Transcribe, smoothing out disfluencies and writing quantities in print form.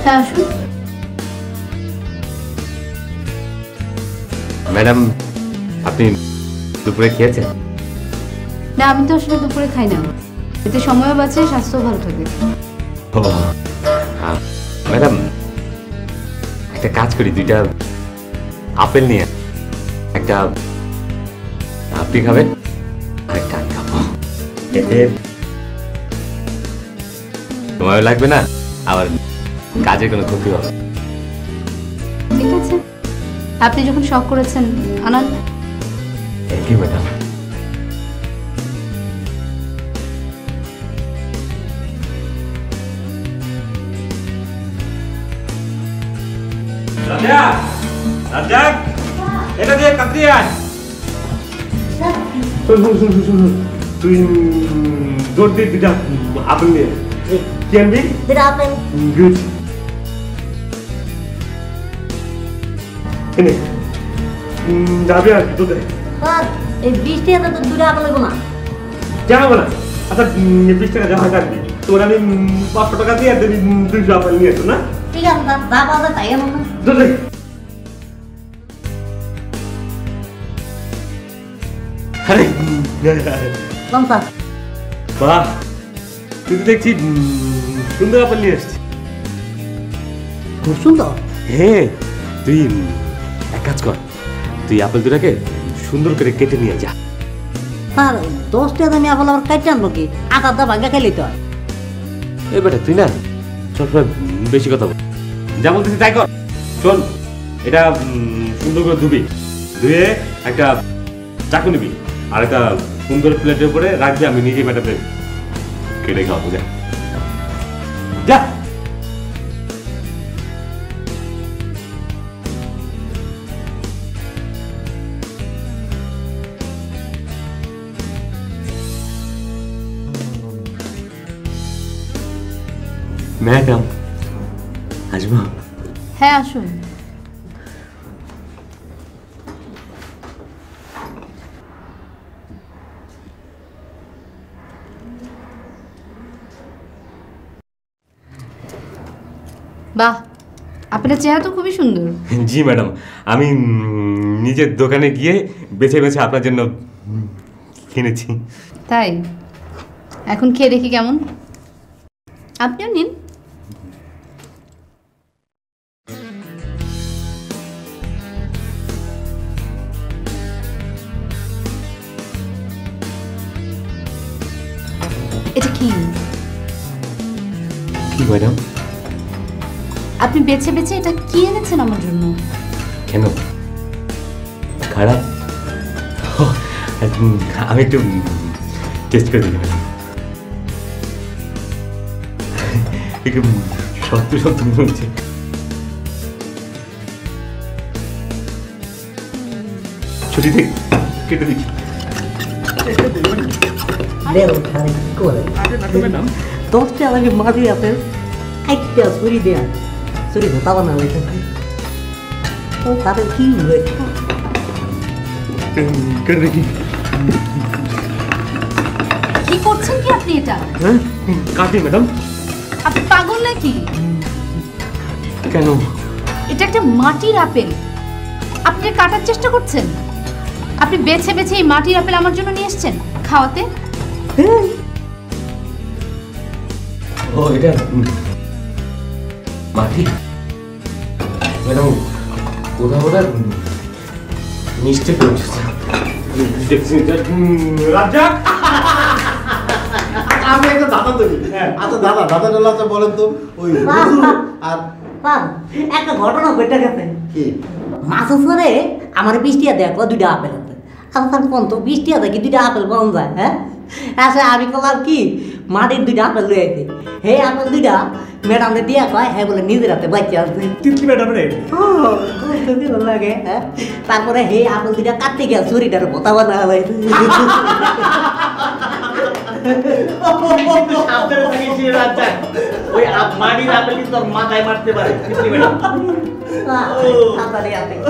হ্যাঁ আসুন। ম্যাডাম, আপনি দুপুরে খেয়েছেন? না, আমি তো আসলে দুপুরে খাই না, এতে সময়ও বাঁচে, স্বাস্থ্য ভালো থাকে। ও ম্যাডাম, একটা কাজ করি, 2টা আপেল নিয়ে, একটা আপনি খাবেন আর একটা আমি খাবো, এতে সময়ও লাগবে না, আবার কাজের কোনো ক্ষতি হবে। ঠিক আছে, আপনি যখন শখ করেছেন আনান। Thank you madam. Razzak, Razzak, এটা দিয়ে কাটরি আয়। শুন, তুই জোর দিয়ে 2টা আপেল নিয়ে কি আনবি? 2টা আপেল। গুড। এনে যাবি আর দুধে স্যার, এই 20 টাকা তো 2টা আপেল লাগবে না। জানাবো না। আচ্ছা 20 টাকা জমা থাকবি, তোর আমি 500 টাকা দিয়ে 200 আপেল নিয়ে আসো না। ঠিক আছে স্যার, যা পাবে তাই আনো না। দুধে আরে কোন স্যার? বাহ, তুই তো দেখছি সুন্দর আপেল নিয়ে আসছিস। খুব সুন্দর। হ্যাঁ, তুই এক কাজ কর, তুই আপেল 2টাকে সুন্দর করে কেটে নিয়ে যা। স্যার, 10 টাকা দামি আপেল আবার কাটতে আনবো কি? আটা ভাঙ্গা খাইলেই তো হয়। এ বেটা, তুই না সবসময় বেশি কথা বল, যা বলতেছি তাই কর। শোন, এটা সুন্দর করে ধুবি, ধুয়ে একটা চাকু নিবি আর একটা সুন্দর প্লেটের উপরে রাখবি, আমি নিজে বেটাতে কেটে খাওয়াবো। যা যা। ম্যাডাম, আসবো? হ্যাঁ আসুন। বাহ, আপনার চেহারা তো খুবই সুন্দর। জি ম্যাডাম, আমি নিজের দোকানে গিয়ে বেছে বেছে আপনার জন্য কিনেছি। তাই? এখন খেয়ে দেখি কেমন। আপনিও নিন। এটা কি? কি ম্যাডাম? আপনি বেছে বেছে এটা কি এনেছেন আমার জন্য? কেন, খারাপ? আমি একটু টেস্ট করে দিই ম্যাডাম। একটু সত্য সত্য মনে হচ্ছে। ছুটি থেকে কেটে দিচ্ছি। কি করে? 10 টাকা দামি মাটি আপেল একটা ছুরি দেয়া, ছুরি ভোতা বানা হয়েছে। ও তাহলে কি হয়েছে? কেটে দেখি। কি করছেন কি আপনি এটা? হ্যাঁ, কাটি ম্যাডাম। আপনি পাগল নাকি? কেন? এটা একটা মাটির আপেল, আপনি এটা কাটার চেষ্টা করছেন? আপনি বেছে বেছে এই মাটির আপেল আমার জন্য নিয়ে এসেছেন খাওয়াতে? ও, এটা মাটি ম্যাডাম, কোথাও কোথাও মিষ্টি পড়ছে। রাজ্জাক, আমি একটা দাদা তৈরি। আচ্ছা দাদা, দাদা বলেন তো, ওই আর স্যার, একটা ঘটনা ঘটে গেছে। কি? মাছ ধরে আমার 20 টাকা দেখো 2টা আপেল আছে। আমার কোন তো 20 টাকা দেখি 2টা আপেল পাওয়া যায়? হ্যাঁ, আচ্ছা আমি বললাম কি, মাটির 2টা আপেল লয়ে আইছে। হে আপেল 2টা ম্যাডামে দিয়া কয়, হ্যাঁ বলে নিজের হাতে বাচ্চা আসবে। কি ম্যাডাম রে? ভালো লাগে। হ্যাঁ, তারপরে হে আপেল 2টা কাটতে গিয়া ছুরিটার ভোতা বানা হয়েছে। ওই মাটির আপেল কিন্তু তোর মাথায় মারতে পারে। তাড়াতাড়ি আপেল।